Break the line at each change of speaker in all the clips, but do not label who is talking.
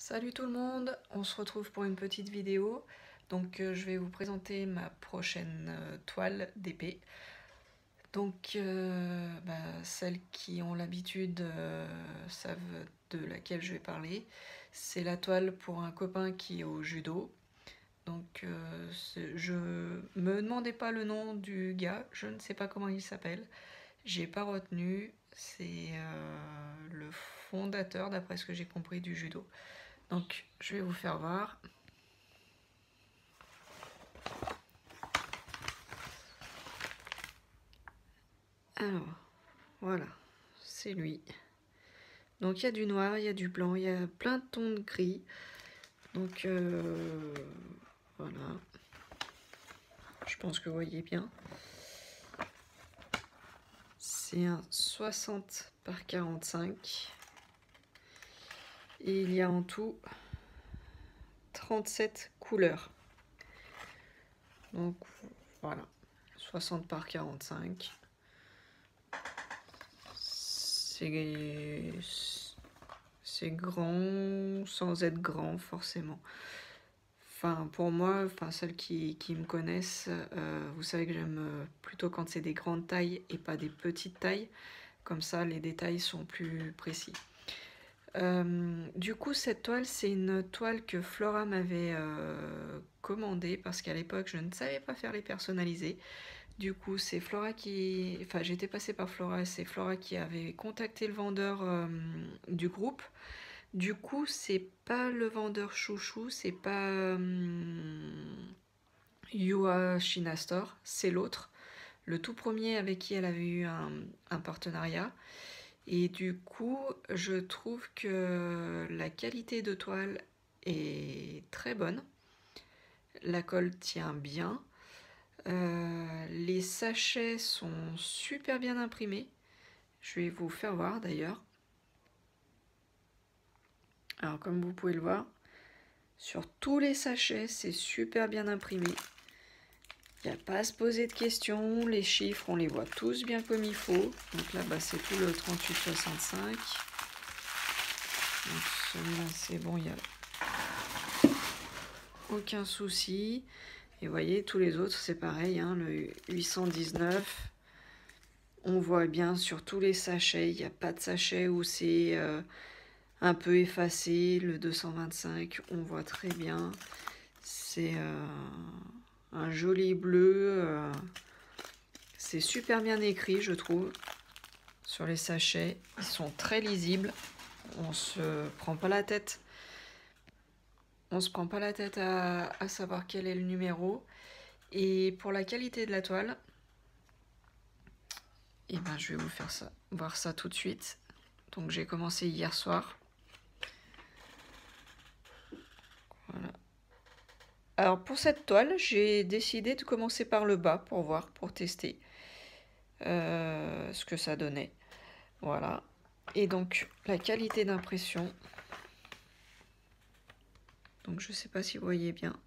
Salut tout le monde, on se retrouve pour une petite vidéo. Donc je vais vous présenter ma prochaine toile d'épée. Donc celles qui ont l'habitude savent de laquelle je vais parler. C'est la toile pour un copain qui est au judo. Donc je me demandez pas le nom du gars, je ne sais pas comment il s'appelle. J'ai pas retenu, c'est le fondateur d'après ce que j'ai compris du judo. Donc je vais vous faire voir. Alors, voilà, c'est lui. Donc il y a du noir, il y a du blanc, il y a plein de tons de gris. Donc voilà, je pense que vous voyez bien. C'est un 60 par 45. Et il y a en tout 37 couleurs. Donc voilà, 60 par 45. C'est grand sans être grand forcément. Enfin, pour moi, celles qui me connaissent, vous savez que j'aime plutôt quand c'est des grandes tailles et pas des petites tailles. Comme ça, les détails sont plus précis. Du coup, cette toile, c'est une toile que Flora m'avait commandée parce qu'à l'époque, je ne savais pas faire les personnalisés. Du coup, c'est Flora qui... Enfin, j'étais passée par Flora, c'est Flora qui avait contacté le vendeur du groupe. Du coup, c'est pas le vendeur chouchou, c'est pas Yua China Store, c'est l'autre. Le tout premier avec qui elle avait eu un partenariat. Et du coup, je trouve que la qualité de toile est très bonne. La colle tient bien. Les sachets sont super bien imprimés. Je vais vous faire voir d'ailleurs. Alors comme vous pouvez le voir, sur tous les sachets, c'est super bien imprimé. Il n'y a pas à se poser de questions. Les chiffres, on les voit tous bien comme il faut. Donc là, c'est tout le 38,65. Donc celui-là, c'est bon, il n'y a aucun souci. Et vous voyez, tous les autres, c'est pareil, hein, le 819. On voit bien sur tous les sachets, il n'y a pas de sachet où c'est un peu effacé. Le 225, on voit très bien. C'est un joli bleu. C'est super bien écrit, je trouve, sur les sachets. Ils sont très lisibles. On se prend pas la tête. On se prend pas la tête à savoir quel est le numéro. Et pour la qualité de la toile, et je vais vous faire ça, voir ça tout de suite. Donc j'ai commencé hier soir. Voilà. Alors pour cette toile, j'ai décidé de commencer par le bas pour voir, pour tester ce que ça donnait. Voilà. Et donc la qualité d'impression. Donc je sais pas si vous voyez bien.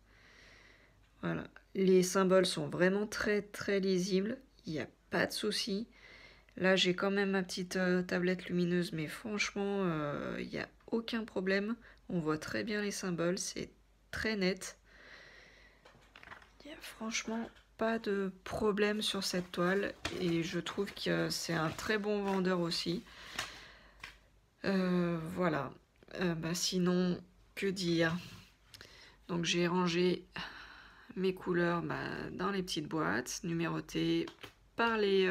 Voilà. Les symboles sont vraiment très très lisibles. Il n'y a pas de souci. Là j'ai quand même ma petite tablette lumineuse, mais franchement, il n'y a aucun problème. On voit très bien les symboles, c'est très net. Il n'y a franchement pas de problème sur cette toile et je trouve que c'est un très bon vendeur aussi. Voilà. Sinon, que dire? Donc j'ai rangé mes couleurs dans les petites boîtes numérotées par les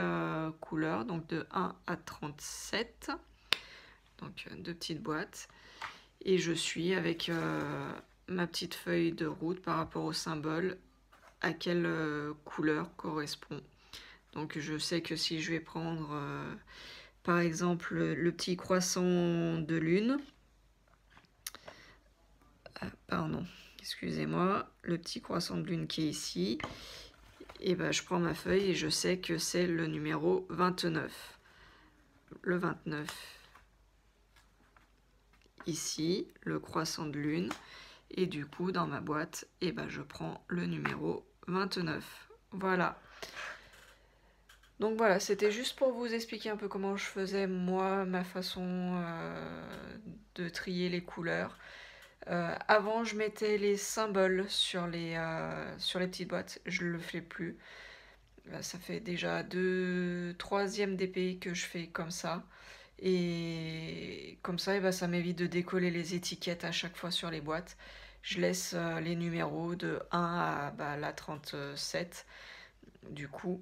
couleurs, donc de 1 à 37. Donc deux petites boîtes. Et je suis avec ma petite feuille de route par rapport au symbole à quelle couleur correspond. Donc je sais que si je vais prendre par exemple le petit croissant de lune, pardon, excusez-moi, le petit croissant de lune qui est ici, et je prends ma feuille et je sais que c'est le numéro 29. Le 29 ici, le croissant de lune, et du coup dans ma boîte, je prends le numéro 29. Voilà. Donc voilà, c'était juste pour vous expliquer un peu comment je faisais moi, ma façon de trier les couleurs. Avant, je mettais les symboles sur les petites boîtes. Je le fais plus. Ça fait déjà 3e DP que je fais comme ça. Et comme ça, ben, ça m'évite de décoller les étiquettes à chaque fois sur les boîtes. Je laisse les numéros de 1 à bah, la 37. Du coup,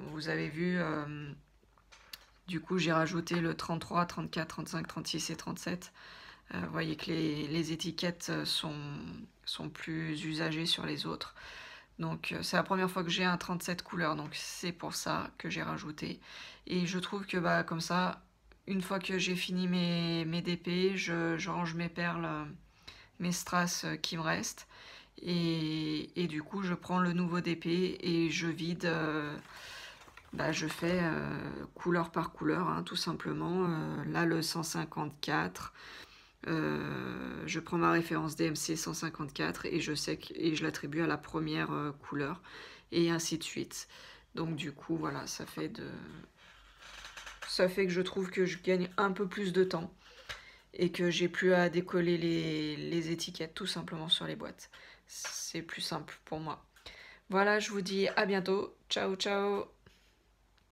vous avez vu, du coup, j'ai rajouté le 33, 34, 35, 36 et 37. Vous voyez que les étiquettes sont plus usagées sur les autres. Donc c'est la première fois que j'ai un 37 couleurs, donc c'est pour ça que j'ai rajouté. Et je trouve que bah, comme ça, une fois que j'ai fini mes DP, je range mes perles, mes strass qui me restent. Et du coup, je prends le nouveau DP et je vide. Bah, je fais couleur par couleur, hein, tout simplement. Là, le 154. Je prends ma référence DMC 154 et je sais et je l'attribue à la première couleur et ainsi de suite. Donc du coup voilà, ça fait que je trouve que je gagne un peu plus de temps et que j'ai plus à décoller les étiquettes tout simplement sur les boîtes. C'est plus simple pour moi. Voilà, je vous dis à bientôt. Ciao ciao.